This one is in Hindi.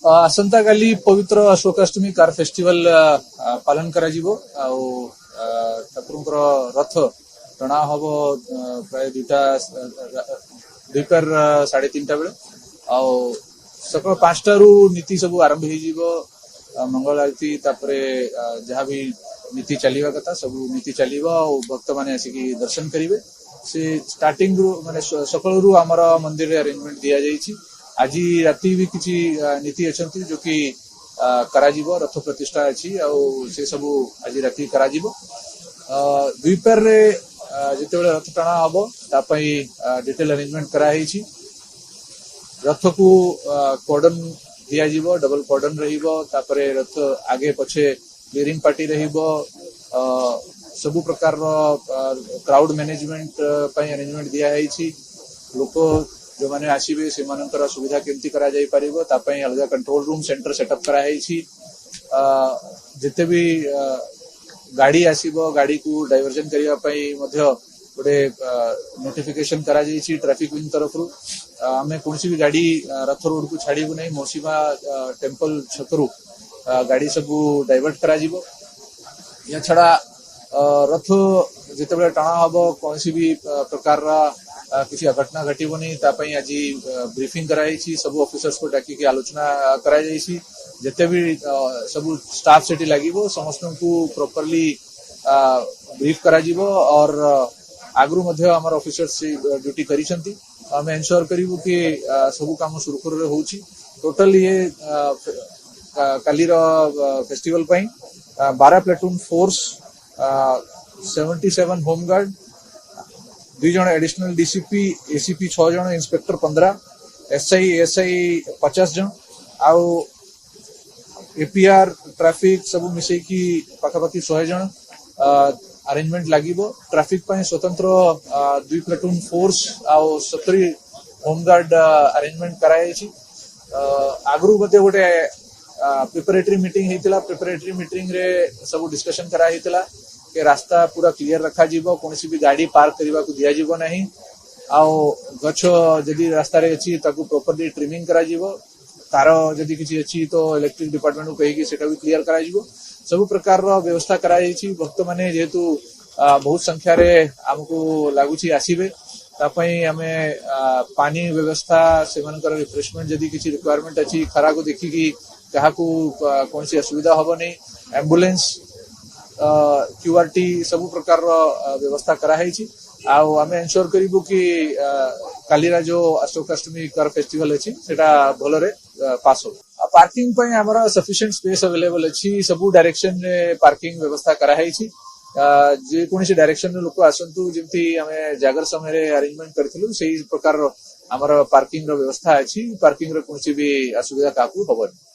आसंता काली पवित्र अशोकाष्टमी कार फेस्टिवल पालन करा जिवो आउ ठाकुरଙ୍କର रथ टणा हबो प्राय दुटा दुपर 3:30 बेले आउ सकाळ 5 रु नीति सब आरंभ हो जीवो मंगल आरती तापरे जहाँ भी नीति चलिवा कथा सब नीति चलिवा और भक्त माने आसिकी दर्शन करिवे से स्टार्टिंग रु माने सकाळ रु हमर मंदिर रे अरेंजमेंट दिया जाईछि आज राति भी किसी नीति अच्छा जो कि कराजिबो रथ प्रतिष्ठा अच्छी से सब आज राति कराजिबो द्विपर रे जिते रथ टणा हम तापाई डिटेल अरेंजमेंट कराई रथ को कॉर्डन दिया जीवो डबल कॉर्डन रहिबो तापरे रथ आगे पछे क्लियरिंग पार्टी रहिबो सब प्रकार क्राउड मैनेजमेंट पई अरेंजमेंट दिया है लोक जो माने आसीबे से मानकर सुविधा केमती करा जाई परिबो तापई अलग कंट्रोल रूम सेंटर सेटअप करा हेछि जते भी गाड़ी आसीबो गाड़ी को डाइवर्जन करिया पई मध्य गोटे नोटिफिकेशन करा जाईछि ट्रैफिक विंग तरफ रु हमें कोनसी भी गाड़ी रथ रोड को छाड़ीबो नै मोसीमा टेंपल छकरू गाड़ी सब डाइवर्ट करा जिवो या छड़ा रथ जते बेले टाणा हबो कोनसी भी प्रकार किसी घटना घटनी आज ब्रीफिंग कराई सब ऑफिसर्स को डाकी आलोचना कराई जिते भी सब स्टाफ सेठी लगे समस्त को प्रॉपर्ली ब्रीफ करा और आगु आम ऑफिसर्स ड्यूटी करिसेंती आम एनश्योर करूँ कि सब काम सुरखुर हो टोटल ये कालीर फेस्टिवल 12 प्लेटून फोर्स 77 होमगार्ड 2 जन एडिशनल डीसीपी एसीपी 6 जन इंस्पेक्टर 15 एसआई 50 जन आउ एपीआर ट्रैफिक सब मिसे की पाखापाखि 100 जन अरेंजमेंट लागिबो ट्रैफिक पय स्वतंत्र 2 प्लेटून फोर्स आउ 70 होमगार्ड अरेंजमेंट कराई छी आगरु मध्ये गोटे प्रिपरेटरी मीटिंग हेतिला प्रिपरेटरी मीटिंग रे सब डिस्कशन करा हेतिला के रास्ता पूरा क्लियर रखा जीवो कोनसी भी गाड़ी पार्क करबा को दिया जीवो नहीं आउ गछ जदी रास्ता रे अछि ताकू प्रॉपर्ली ट्रिमिंग करा जीवो तार जदी किछि अछि तो इलेक्ट्रिक डिपार्टमेंट को कहि कि सेटा भी क्लियर करा जीवो सब प्रकार रो व्यवस्था कराई छी भक्त माने जेतु बहुत संख्या रे हमको लागुछि आसीबे तापई हमें पानी व्यवस्था सेमानकर रिफ्रेशमेंट जदी किछि रिक्वायरमेंट अछि खरा को देखि कि कहा को कोनसी असुविधा होबो नहीं एम्बुलेंस क्यूआरटी सब प्रकार व्यवस्था कराई आम एनश्योर करूँ कि कालीरा जो अशोकाष्टमी कर फेस्टिवल अच्छी सेटा भलरे पास हो पार्किंग पय हमर सफिशिएंट स्पेस अवेलेबल अच्छी सब डायरेक्शन रे पार्किंग व्यवस्था कराई जे कोनसी डायरेक्शन रे लोक आसंतु जेमती हमें जागर समय रे अरेंजमेंट करथिलु सेही प्रकार हमर पार्किंग रो व्यवस्था अच्छी पार्किंग रो कोनसी भी असुविधा काकू होबनी।